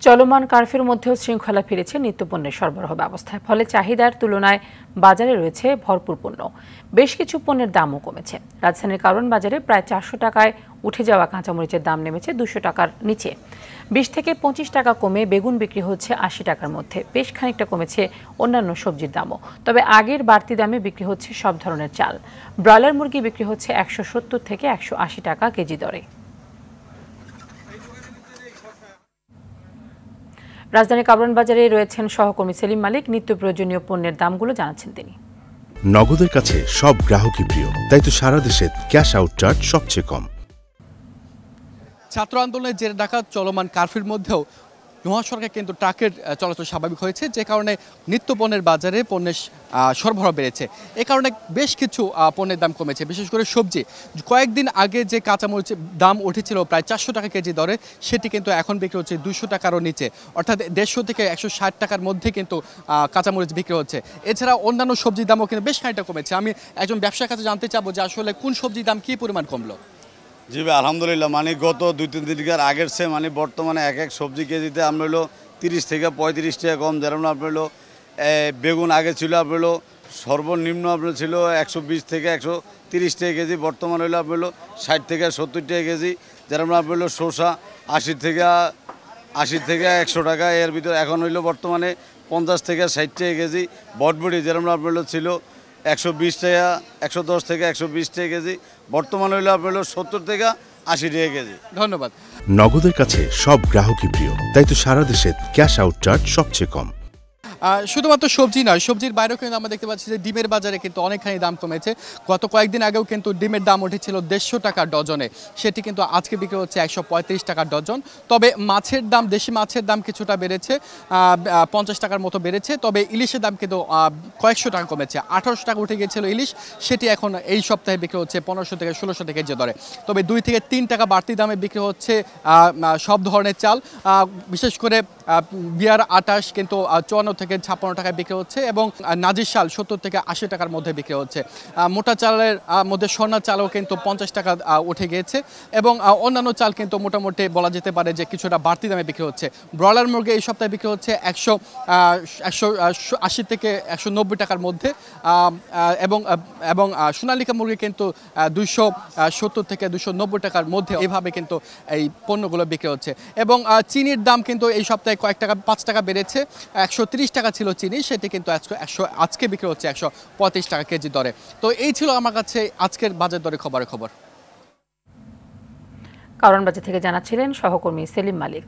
চলমান কারফিউর মধ্যেও শৃঙ্খলা ফিরেছে নিত্যপণ্যের সরবরাহ ব্যবস্থায়। ফলে চাহিদার তুলনায় বাজারে রয়েছে ভরপুর পণ্য। বেশ কিছু পণ্যের দামও কমেছে। রাজধানীর কারওয়ান বাজারে প্রায় 400 টাকায় উঠে যাওয়া কাঁচামরিচের দাম নেমেছে 200 টাকার নিচে। 20 থেকে 25 টাকা কমে বেগুন বিক্রি হচ্ছে 80 টাকার মধ্যে। বেশ খানিকটা কমেছে অন্যান্য সবজির দামও। তবে আগের বাড়তি দামে বিক্রি হচ্ছে সব ধরনের চাল। ব্রয়লার মুরগি বিক্রি হচ্ছে 170 থেকে 180 টাকা কেজি দরে। রাজধানীর কারওয়ান বাজারে রয়েছেন সহকর্মী সেলিম মালিক। নিত্য প্রয়োজনীয় পণ্যের দামগুলো জানাচ্ছেন তিনি। নগদের কাছে সব গ্রাহকই প্রিয়, তাই তো সারা দেশে ক্যাশ আউট চার্জ সবচেয়ে কম। ছাত্র আন্দোলনের জেরে ডাকা চলমান কারফিউর মধ্যেও মহাসড়কে কিন্তু ট্রাকের চলাচল স্বাভাবিক হয়েছে, যে কারণে নিত্যপণ্যের বাজারে পণ্যের সরবরাহ বেড়েছে। এ কারণে বেশ কিছু পণ্যের দাম কমেছে, বিশেষ করে সবজি। কয়েকদিন আগে যে কাঁচামরিচের দাম উঠেছিল প্রায় 400 টাকা কেজি দরে, সেটি কিন্তু এখন বিক্রি হচ্ছে 200 টাকারও নিচে, অর্থাৎ 150 থেকে 160 টাকার মধ্যে কিন্তু কাঁচামরিচ বিক্রি হচ্ছে। এছাড়া অন্যান্য সবজির দামও কিন্তু বেশ খানিকটা কমেছে। আমি একজন ব্যবসার কাছে জানতে চাবো যে আসলে কোন সবজির দাম কী পরিমাণ কমলো। জি ভাই, আলহামদুলিল্লাহ, মানে গত 2-3 দিনকার আগের চেয়ে মানে বর্তমানে এক সবজি কেজিতে আমরা হলো 30 থেকে 35 টাকা কম। যেমন আপনার হলো বেগুন আগে ছিল আপনার হলো সর্বনিম্ন আপনার ছিল 120 থেকে 130 টাকা কেজি, বর্তমানে হলো আপনার হলো 60 থেকে 70 টাকা কেজি। যেমন আপনার হলো শসা 80 থেকে 100 টাকা, এর ভিতরে এখন হইলো বর্তমানে 50 থেকে 60 টাকা কেজি। বটবটি যেরকম আপনার হলো ছিল 120 টাকা, 110 থেকে 120 টাকা কেজি, বর্তমানে হইলো আপনার হলো 70 থেকে 80 টাকা কেজি। ধন্যবাদ। নগদের কাছে সব গ্রাহকই প্রিয়, তাই তো সারা দেশে ক্যাশ আউট চার্জ সবচেয়ে কম। শুধুমাত্র সবজি নয়, সবজির বাইরেও কিন্তু আমরা দেখতে পাচ্ছি যে ডিমের বাজারে কিন্তু অনেকখানি দাম কমেছে। গত কয়েকদিন আগেও কিন্তু ডিমের দাম উঠেছিল 150 টাকা ডজনে, সেটি কিন্তু আজকে বিক্রি হচ্ছে 135 টাকা ডজন। তবে মাছের দাম, দেশি মাছের দাম কিছুটা বেড়েছে, 50 টাকার মতো বেড়েছে। তবে ইলিশের দাম কিন্তু কয়েকশো টাকা কমেছে। 1800 টাকা উঠে গিয়েছিল ইলিশ, সেটি এখন এই সপ্তাহে বিক্রি হচ্ছে 1500 থেকে 1600 টাকা কেজি দরে। তবে 2 থেকে 3 টাকা বাড়তি দামে বিক্রি হচ্ছে সব ধরনের চাল, বিশেষ করে বিয়ার 28 কিন্তু 54 থেকে 56 টাকায় বিক্রি হচ্ছে, এবং নাজির চাল 70 থেকে 80 টাকার মধ্যে বিক্রি হচ্ছে। মোটা চালের মধ্যে স্বর্ণা চালও কিন্তু 50 টাকা উঠে গিয়েছে, এবং অন্যান্য চাল কিন্তু মোটামুটি বলা যেতে পারে যে কিছুটা বাড়তি দামে বিক্রি হচ্ছে। ব্রয়লার মুরগি এই সপ্তাহে বিক্রি হচ্ছে 180 থেকে 190 টাকার মধ্যে, এবং সোনালিকা মুরগি কিন্তু 270 থেকে 290 টাকার মধ্যে, এইভাবে কিন্তু এই পণ্যগুলো বিক্রি হচ্ছে। এবং চিনির দাম কিন্তু এই সপ্তাহে কয়েক টাকা, 5 টাকা বেড়েছে। 130 টাকা ছিল চিনি, সেটি কিন্তু আজকে বিক্রি হচ্ছে 135 টাকা কেজি দরে। তো এই ছিল আমার কাছে আজকের বাজার দরে খবর। কারওয়ান বাজার থেকে জানাচ্ছিলেন সহকর্মী সেলিম মালিক।